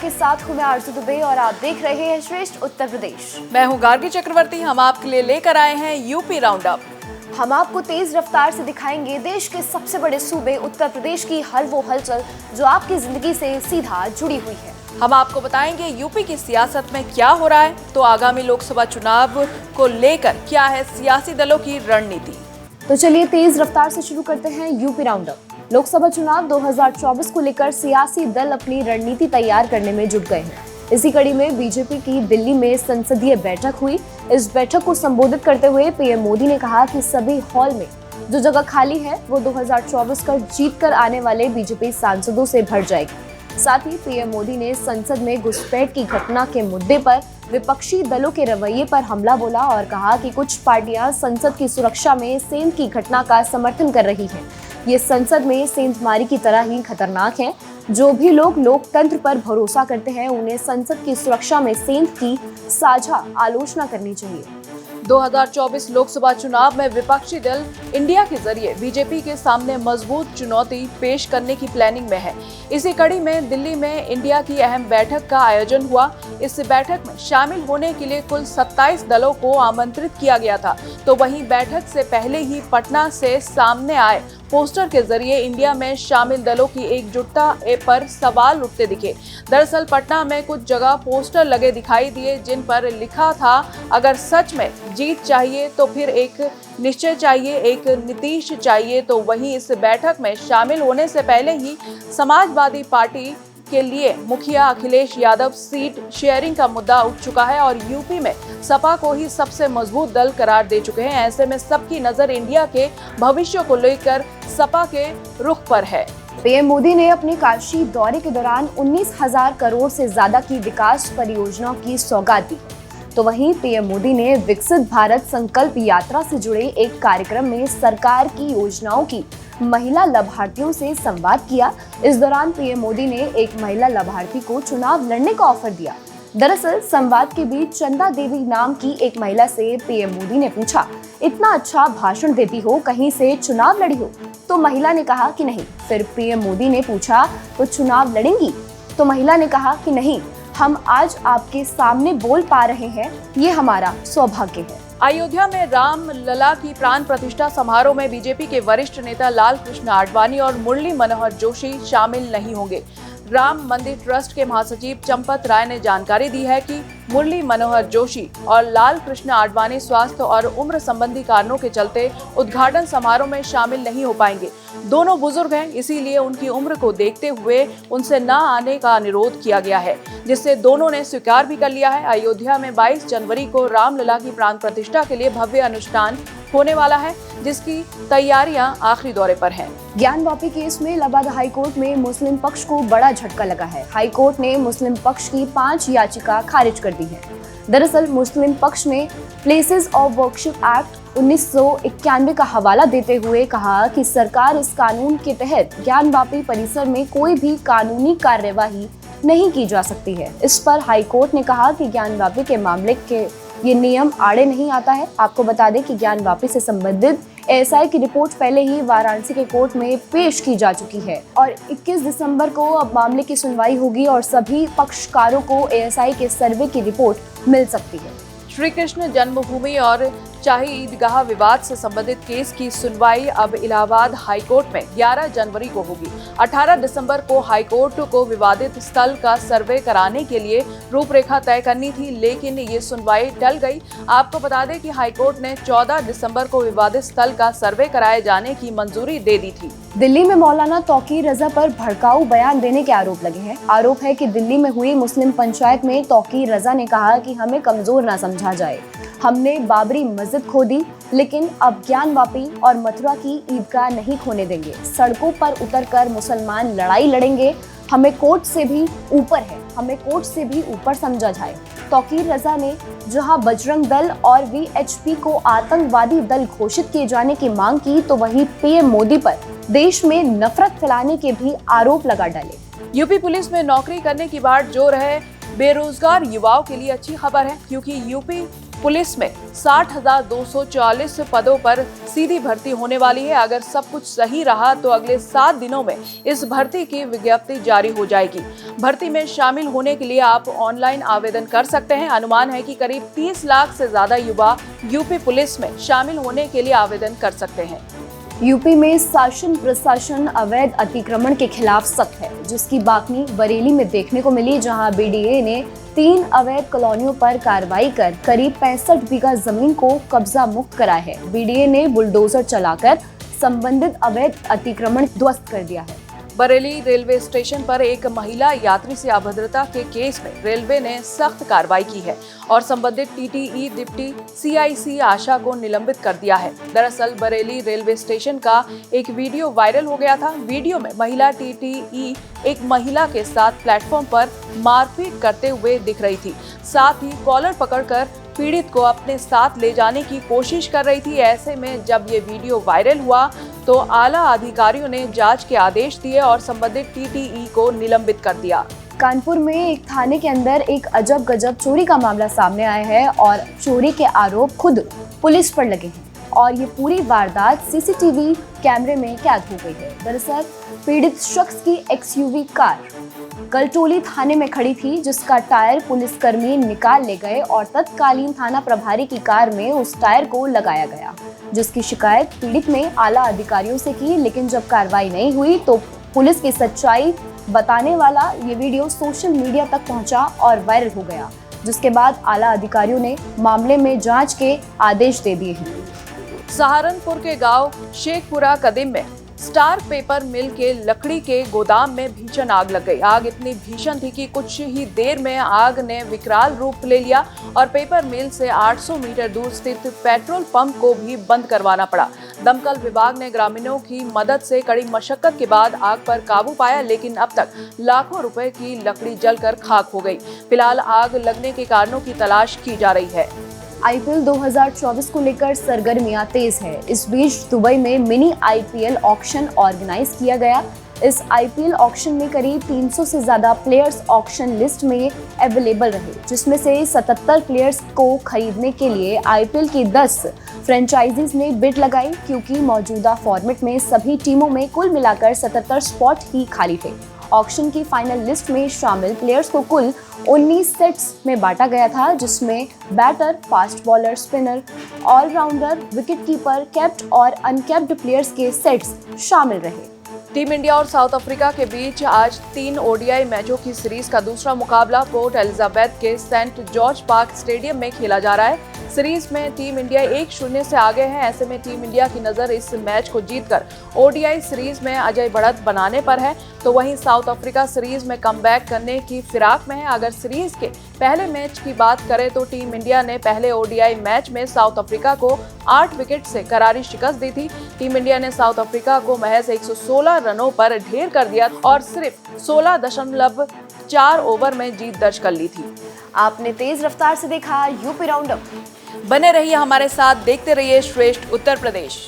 आपके साथ हूँ मैं आरजू दुबे और आप देख रहे हैं श्रेष्ठ उत्तर प्रदेश। मैं हूँ गार्गी चक्रवर्ती। हम आपके लिए लेकर आए हैं यूपी राउंड अप। हम आपको तेज रफ्तार से दिखाएंगे देश के सबसे बड़े सूबे उत्तर प्रदेश की हर वो हलचल जो आपकी जिंदगी से सीधा जुड़ी हुई है। हम आपको बताएंगे यूपी की सियासत में क्या हो रहा है, तो आगामी लोकसभा चुनाव को लेकर क्या है सियासी दलों की रणनीति। तो चलिए तेज रफ्तार से शुरू करते हैं यूपी राउंड अप। लोकसभा चुनाव 2024 को लेकर सियासी दल अपनी रणनीति तैयार करने में जुट गए हैं। इसी कड़ी में बीजेपी की दिल्ली में संसदीय बैठक हुई। इस बैठक को संबोधित करते हुए पीएम मोदी ने कहा कि सभी हॉल में जो जगह खाली है वो 2024 का जीत कर आने वाले बीजेपी सांसदों से भर जाएगी। साथ ही पीएम मोदी ने संसद में घुसपैठ की घटना के मुद्दे पर विपक्षी दलों के रवैये पर हमला बोला और कहा कि कुछ पार्टियां संसद की सुरक्षा में सेंध की घटना का समर्थन कर रही हैं। ये संसद में सेंधमारी की तरह ही खतरनाक है। जो भी लोग लोकतंत्र पर भरोसा करते हैं उन्हें संसद की सुरक्षा में सेंध की साझा आलोचना करनी चाहिए। 2024 लोकसभा चुनाव में विपक्षी दल इंडिया के जरिए बीजेपी के सामने मजबूत चुनौती पेश करने की प्लानिंग में है। इसी कड़ी में दिल्ली में इंडिया की अहम बैठक का आयोजन हुआ। इस बैठक में शामिल होने के लिए कुल 27 दलों को आमंत्रित किया गया था। तो वहीं बैठक से पहले ही पटना से सामने आए पोस्टर के जरिए इंडिया में शामिल दलों की एकजुटता पर सवाल उठते दिखे। दरअसल पटना में कुछ जगह पोस्टर लगे दिखाई दिए जिन पर लिखा था, अगर सच में जीत चाहिए तो फिर एक निश्चय चाहिए, एक नीतीश चाहिए। तो वहीं इस बैठक में शामिल होने से पहले ही समाजवादी पार्टी के लिए मुखिया अखिलेश यादव सीट शेयरिंग का मुद्दा उठ चुका है और यूपी में सपा को ही सबसे मजबूत दल करार दे चुके हैं। ऐसे में सबकी नजर इंडिया के भविष्य को लेकर सपा के रुख पर है। पीएम मोदी ने अपने काशी दौरे के दौरान 19,000 करोड़ से ज्यादा की विकास परियोजनाओं की सौगात दी। तो वहीं पीएम मोदी ने विकसित भारत संकल्प यात्रा से जुड़े एक कार्यक्रम में सरकार की योजनाओं की महिला लाभार्थियों से संवाद किया। इस दौरान पीएम मोदी ने एक महिला लाभार्थी को चुनाव लड़ने का ऑफर दिया। दरअसल संवाद के बीच चंदा देवी नाम की एक महिला से पीएम मोदी ने पूछा, इतना अच्छा भाषण देती हो, कहीं से चुनाव लड़ी हो? तो महिला ने कहा कि नहीं। फिर पीएम मोदी ने पूछा, तो चुनाव लड़ेंगी? तो महिला ने कहा कि नहीं, हम आज आपके सामने बोल पा रहे हैं, ये हमारा सौभाग्य है। अयोध्या में राम लला की प्राण प्रतिष्ठा समारोह में बीजेपी के वरिष्ठ नेता लाल कृष्ण आडवाणी और मुरली मनोहर जोशी शामिल नहीं होंगे। राम मंदिर ट्रस्ट के महासचिव चंपत राय ने जानकारी दी है कि मुरली मनोहर जोशी और लाल कृष्ण आडवाणी स्वास्थ्य और उम्र संबंधी कारणों के चलते उद्घाटन समारोह में शामिल नहीं हो पाएंगे। दोनों बुजुर्ग हैं, इसीलिए उनकी उम्र को देखते हुए उनसे न आने का अनुरोध किया गया है, जिससे दोनों ने स्वीकार भी कर लिया है। अयोध्या में 22 जनवरी को रामलला की प्राण प्रतिष्ठा के लिए भव्य अनुष्ठान होने वाला है, जिसकी तैयारियां आखिरी दौरे पर हैं। ज्ञानवापी केस में इलाहाबाद हाईकोर्ट में मुस्लिम पक्ष को बड़ा झटका लगा है। हाईकोर्ट ने मुस्लिम पक्ष की 5 याचिका खारिज कर दी है। दरअसल मुस्लिम पक्ष ने प्लेसेस ऑफ वर्शिप एक्ट 1991 का हवाला देते हुए कहा कि सरकार इस कानून के तहत ज्ञानवापी परिसर में कोई भी कानूनी कार्यवाही नहीं की जा सकती है। इस पर हाईकोर्ट ने कहा कि ज्ञानवापी के मामले के ये नियम आड़े नहीं आता है। आपको बता दें कि ज्ञानवापी से संबंधित एएसआई की रिपोर्ट पहले ही वाराणसी के कोर्ट में पेश की जा चुकी है और 21 दिसंबर को अब मामले की सुनवाई होगी और सभी पक्षकारों को एएसआई के सर्वे की रिपोर्ट मिल सकती है। श्री कृष्ण जन्मभूमि और शाही ईदगाह विवाद से संबंधित केस की सुनवाई अब इलाहाबाद हाईकोर्ट में 11 जनवरी को होगी। 18 दिसंबर को हाईकोर्ट को विवादित स्थल का सर्वे कराने के लिए रूपरेखा तय करनी थी, लेकिन ये सुनवाई टल गई। आपको बता दें कि हाईकोर्ट ने 14 दिसंबर को विवादित स्थल का सर्वे कराए जाने की मंजूरी दे दी थी। दिल्ली में मौलाना तौकीर रजा पर भड़काऊ बयान देने के आरोप लगे हैं। आरोप है कि दिल्ली में हुई मुस्लिम पंचायत में तौकीर रजा ने कहा कि हमें कमजोर ना समझा जाए, हमने बाबरी मस्जिद खो दी, लेकिन अब ज्ञानवापी और मथुरा की ईदगाह नहीं खोने देंगे। सड़कों पर उतरकर मुसलमान लड़ाई लड़ेंगे, हमें कोर्ट से भी ऊपर है, हमें कोर्ट से भी ऊपर समझा जाए। तौकीर रजा ने जहां बजरंग दल और वीएचपी को आतंकवादी दल घोषित किए जाने की मांग की, तो वहीं पीएम मोदी पर देश में नफरत फैलाने के भी आरोप लगा डाले। यूपी पुलिस में नौकरी करने की बात जोर है। बेरोजगार युवाओं के लिए अच्छी खबर है, क्योंकि यूपी पुलिस में 60,240 पदों पर सीधी भर्ती होने वाली है। अगर सब कुछ सही रहा तो अगले 7 दिनों में इस भर्ती की विज्ञप्ति जारी हो जाएगी। भर्ती में शामिल होने के लिए आप ऑनलाइन आवेदन कर सकते हैं। अनुमान है कि करीब 30 लाख से ज्यादा युवा यूपी पुलिस में शामिल होने के लिए आवेदन कर सकते हैं। यूपी में शासन प्रशासन अवैध अतिक्रमण के खिलाफ सख्त है, जिसकी बाकनी बरेली में देखने को मिली, जहां बीडीए ने 3 अवैध कॉलोनियों पर कार्रवाई कर करीब 65 बीघा जमीन को कब्जा मुक्त करा है। बीडीए ने बुलडोजर चलाकर संबंधित अवैध अतिक्रमण ध्वस्त कर दिया है। बरेली रेलवे स्टेशन पर एक महिला यात्री से अभद्रता के केस में रेलवे ने सख्त कार्रवाई की है और संबंधित टीटीई डिप्टी सीआईसी आशा को निलंबित कर दिया है। दरअसल बरेली रेलवे स्टेशन का एक वीडियो वायरल हो गया था। वीडियो में महिला टीटीई एक महिला के साथ प्लेटफॉर्म पर मारपीट करते हुए दिख रही थी। साथ ही कॉलर पकड़कर पीड़ित को अपने साथ ले जाने की कोशिश कर रही थी। ऐसे में जब ये वीडियो वायरल हुआ तो आला अधिकारियों ने जांच के आदेश दिए और संबंधित टीटीई को निलंबित कर दिया। कानपुर में एक थाने के अंदर एक अजब गजब चोरी का मामला सामने आया है और चोरी के आरोप खुद पुलिस पर लगे हैं और ये पूरी वारदात सीसीटीवी कैमरे में कैद हो गई है। दरअसल पीड़ित शख्स की एक्सयूवी कार गलटोली थाने में खड़ी थी, जिसका टायर पुलिसकर्मी निकाल ले गए और तत्कालीन थाना प्रभारी की कार में उस टायर को लगाया गया, जिसकी शिकायत पीड़ित ने आला अधिकारियों से की। लेकिन जब कार्रवाई नहीं हुई तो पुलिस की सच्चाई बताने वाला ये वीडियो सोशल मीडिया तक पहुंचा और वायरल हो गया, जिसके बाद आला अधिकारियों ने मामले में जांच के आदेश दे दिए हैं। सहारनपुर के गांव शेखपुरा कदीम में स्टार पेपर मिल के लकड़ी के गोदाम में भीषण आग लग गई। आग इतनी भीषण थी कि कुछ ही देर में आग ने विकराल रूप ले लिया और पेपर मिल से 800 मीटर दूर स्थित पेट्रोल पंप को भी बंद करवाना पड़ा। दमकल विभाग ने ग्रामीणों की मदद से कड़ी मशक्कत के बाद आग पर काबू पाया, लेकिन अब तक लाखों रुपए की लकड़ी जलकर खाक हो गई। फिलहाल आग लगने के कारणों की तलाश की जा रही है। आईपीएल 2024 को लेकर सरगर्मियां तेज है। इस बीच दुबई में मिनी आईपीएल ऑक्शन ऑर्गेनाइज किया गया। इस आईपीएल ऑक्शन में करीब 300 से ज्यादा प्लेयर्स ऑक्शन लिस्ट में अवेलेबल रहे, जिसमें से 77 प्लेयर्स को खरीदने के लिए आईपीएल की 10 फ्रेंचाइजीज ने बिड लगाई, क्योंकि मौजूदा फॉर्मेट में सभी टीमों में कुल मिलाकर 77 स्पॉट ही खाली थे। ऑक्शन की फाइनल लिस्ट में शामिल प्लेयर्स को कुल 19 सेट्स में बांटा गया था, जिसमें batter, fast bowler, spinner, allrounder, wicketkeeper, capped और अनकैप्ड प्लेयर्स के सेट्स शामिल रहे। टीम इंडिया और साउथ अफ्रीका के बीच आज 3 ओडीआई मैचों की सीरीज का दूसरा मुकाबला पोर्ट एलिजाबेथ के सेंट जॉर्ज पार्क स्टेडियम में खेला जा रहा है। सीरीज में टीम इंडिया 1-0 से आगे है। ऐसे में टीम इंडिया की नजर इस मैच को जीतकर ओडीआई सीरीज में अजय बढ़त बनाने पर है, तो वहीं साउथ अफ्रीका सीरीज में कमबैक करने की फिराक में है। अगर सीरीज के पहले मैच की बात करें तो टीम इंडिया ने पहले ओडीआई मैच में साउथ अफ्रीका को 8 विकेट से करारी शिकस्त दी थी। टीम इंडिया ने साउथ अफ्रीका को महज 116 रनों पर ढेर कर दिया और सिर्फ 16.4 ओवर में जीत दर्ज कर ली थी। आपने तेज रफ्तार से देखा यूपी राउंडअप। बने रहिए हमारे साथ, देखते रहिए श्रेष्ठ उत्तर प्रदेश।